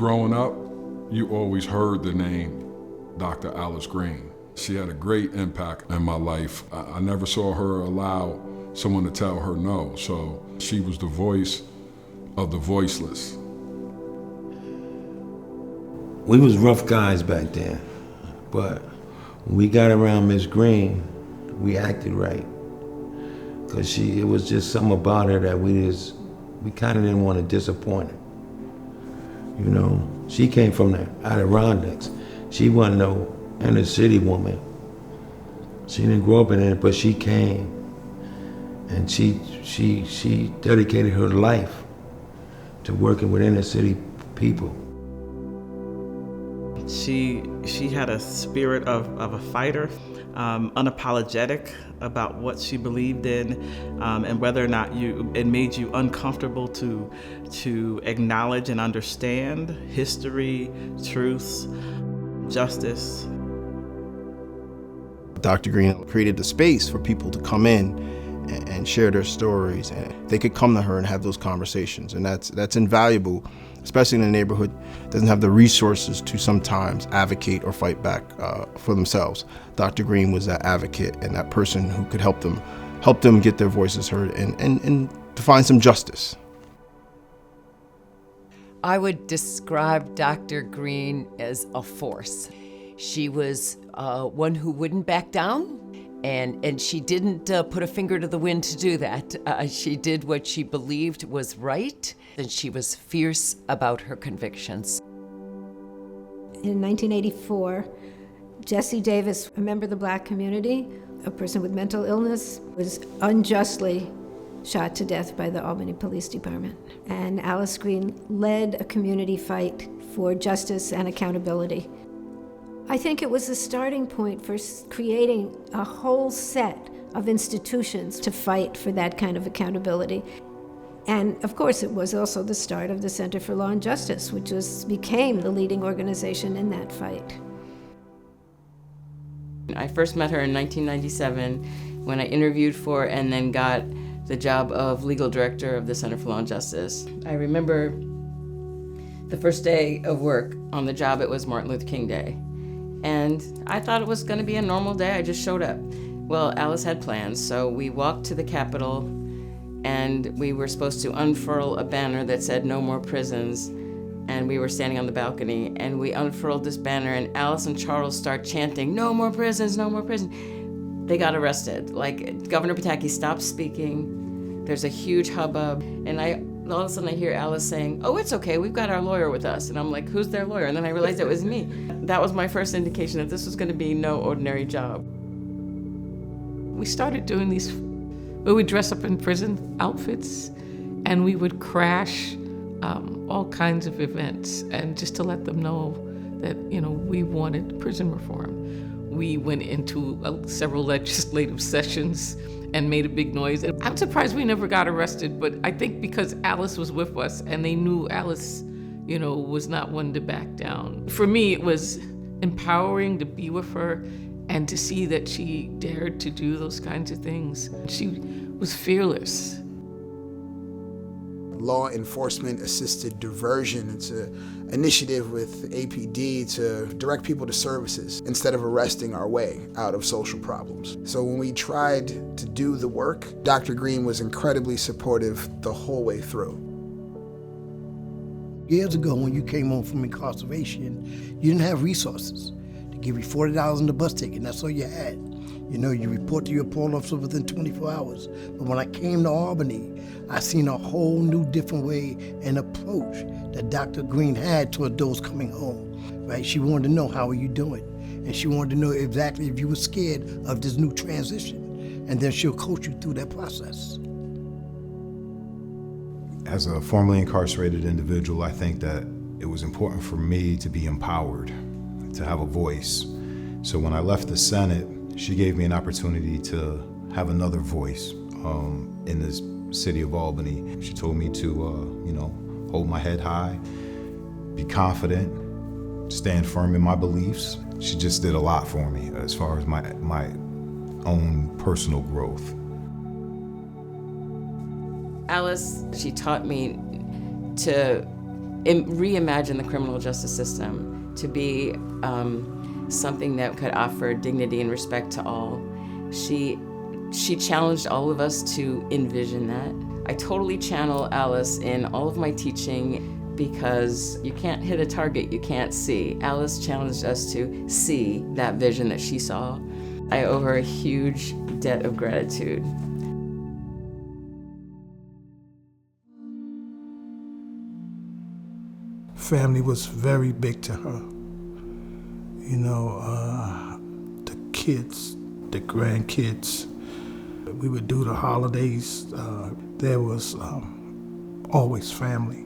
growing up, you always heard the name Dr. Alice Green. She had a great impact in my life. I never saw her allow someone to tell her no, so she was the voice of the voiceless. We was rough guys back then, but when we got around Miss Green, we acted right. Cause it was just something about her that we kind of didn't want to disappoint her. You know, she came from the Adirondacks. She wasn't no inner city woman. She didn't grow up in it, but she came, and she dedicated her life to working with inner city people. She had a spirit of a fighter, unapologetic about what she believed in, and whether or not it made you uncomfortable to acknowledge and understand history, truth, justice. Dr. Green created the space for people to come in and share their stories, and they could come to her and have those conversations, and that's invaluable, especially in a neighborhood that doesn't have the resources to sometimes advocate or fight back for themselves. Dr. Green was that advocate and that person who could help them get their voices heard and to find some justice. I would describe Dr. Green as a force. She was one who wouldn't back down, and she didn't put a finger to the wind to do that. She did what she believed was right, and she was fierce about her convictions. In 1984, Jesse Davis, a member of the Black community, a person with mental illness, was unjustly shot to death by the Albany Police Department. And Alice Green led a community fight for justice and accountability. I think it was the starting point for creating a whole set of institutions to fight for that kind of accountability. And of course, it was also the start of the Center for Law and Justice, which became the leading organization in that fight. I first met her in 1997 when I interviewed for and then got the job of legal director of the Center for Law and Justice. I remember the first day of work on the job, it was Martin Luther King Day. And I thought it was gonna be a normal day, I just showed up. Well, Alice had plans, so we walked to the Capitol and we were supposed to unfurl a banner that said "No More Prisons," and we were standing on the balcony and we unfurled this banner and Alice and Charles start chanting, "No more prisons, no more prisons." They got arrested. Like, Governor Pataki stopped speaking. There's a huge hubbub, and all of a sudden I hear Alice saying, "Oh, it's okay, we've got our lawyer with us." And I'm like, "Who's their lawyer?" And then I realized it was me. That was my first indication that this was gonna be no ordinary job. We started doing these, we would dress up in prison outfits and we would crash all kinds of events, and just to let them know that, we wanted prison reform. We went into several legislative sessions and made a big noise. And I'm surprised we never got arrested, but I think because Alice was with us and they knew Alice, was not one to back down. For me, it was empowering to be with her and to see that she dared to do those kinds of things. She was fearless. Law enforcement assisted diversion. It's an initiative with APD to direct people to services instead of arresting our way out of social problems. So when we tried to do the work, Dr. Green was incredibly supportive the whole way through. Years ago, when you came home from incarceration, you didn't have resources to give you $40 on the bus ticket, and that's all you had. You report to your parole officer within 24 hours. But when I came to Albany, I seen a whole new different way and approach that Dr. Green had toward those coming home, right? She wanted to know, how are you doing? And she wanted to know exactly if you were scared of this new transition. And then she'll coach you through that process. As a formerly incarcerated individual, I think that it was important for me to be empowered, to have a voice. So when I left the Senate, she gave me an opportunity to have another voice in this city of Albany. She told me to, hold my head high, be confident, stand firm in my beliefs. She just did a lot for me as far as my own personal growth. Alice, she taught me to reimagine the criminal justice system to be something that could offer dignity and respect to all. She challenged all of us to envision that. I totally channel Alice in all of my teaching because you can't hit a target you can't see. Alice challenged us to see that vision that she saw. I owe her a huge debt of gratitude. Family was very big to her. You know, the kids, the grandkids, we would do the holidays. There was always family.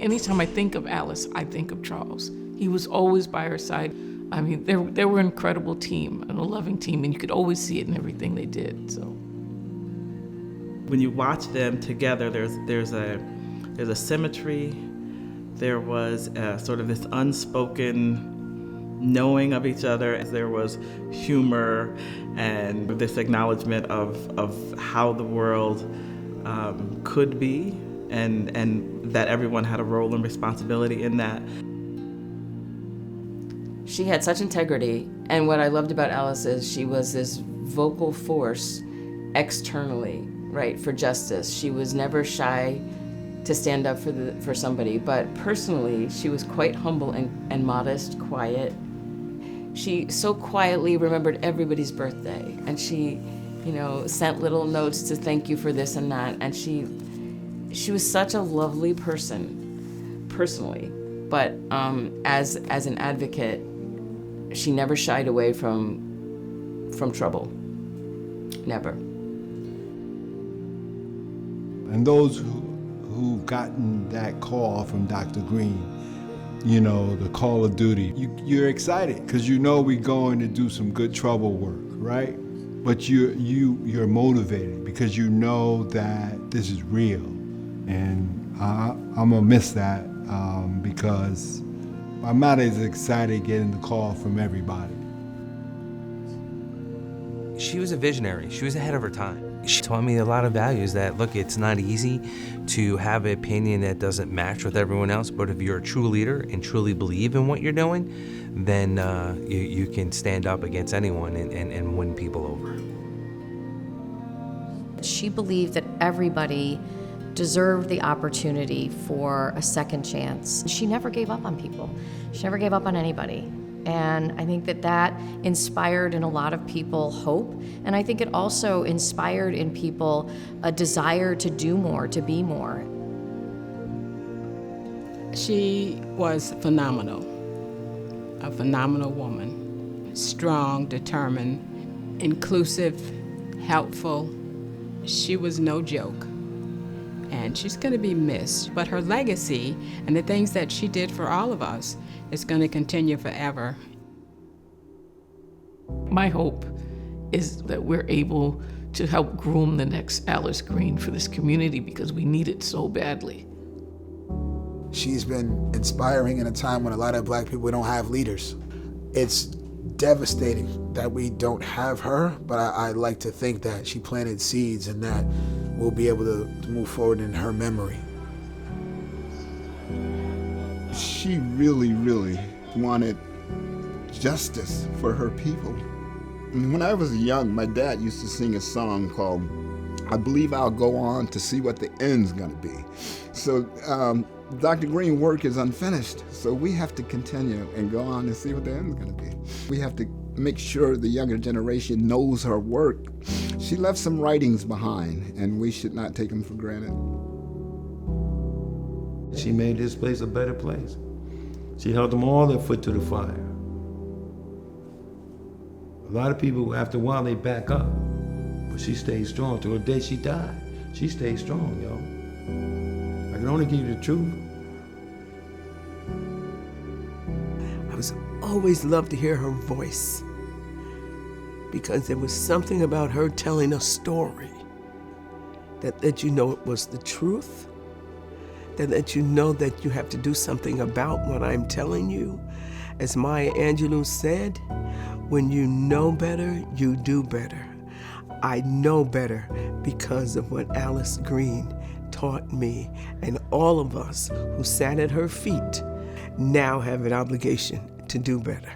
Anytime I think of Alice, I think of Charles. He was always by her side. I mean, they were an incredible team, and a loving team, and you could always see it in everything they did. So, when you watch them together, there's a symmetry. There was sort of this unspoken knowing of each other. There was humor and this acknowledgement of how the world could be, and that everyone had a role and responsibility in that. She had such integrity, and what I loved about Alice is she was this vocal force externally, right, for justice. She was never shy to stand up for somebody, but personally, she was quite humble and modest, quiet. She so quietly remembered everybody's birthday, and she, you know, sent little notes to thank you for this and that, and she was such a lovely person, personally, but as an advocate, she never shied away from trouble, never. And those who've gotten that call from Dr. Green, you know, the call of duty, you're excited because you know we're going to do some good trouble work, right? But you're motivated because you know that this is real. And I'm gonna miss that because I'm not as excited getting the call from everybody. She was a visionary. She was ahead of her time. She taught me a lot of values that, look, it's not easy to have an opinion that doesn't match with everyone else, but if you're a true leader and truly believe in what you're doing, then you can stand up against anyone and win people over. She believed that everybody deserved the opportunity for a second chance. She never gave up on people. She never gave up on anybody. And I think that inspired in a lot of people hope. And I think it also inspired in people a desire to do more, to be more. She was phenomenal, a phenomenal woman. Strong, determined, inclusive, helpful. She was no joke. And she's going to be missed. But her legacy and the things that she did for all of us is going to continue forever. my hope is that we're able to help groom the next Alice Green for this community because we need it so badly. She's been inspiring in a time when a lot of black people don't have leaders. It's devastating that we don't have her, but I like to think that she planted seeds and that we'll be able to move forward in her memory. She really, really wanted justice for her people. And when I was young, my dad used to sing a song called, I Believe I'll Go On to See What the End's Gonna Be. So Dr. Green's work is unfinished, so we have to continue and go on and see what the end's gonna be. We have to make sure the younger generation knows her work. She left some writings behind, and we should not take them for granted. She made this place a better place. She held them all their foot to the fire. A lot of people, after a while, they back up, but she stayed strong till the day she died. She stayed strong, yo. I can only give you the truth. Always loved to hear her voice because there was something about her telling a story that you know it was the truth, that you know that you have to do something about what I'm telling you. As Maya Angelou said, when you know better, you do better. I know better because of what Alice Green taught me, and all of us who sat at her feet now have an obligation to do better.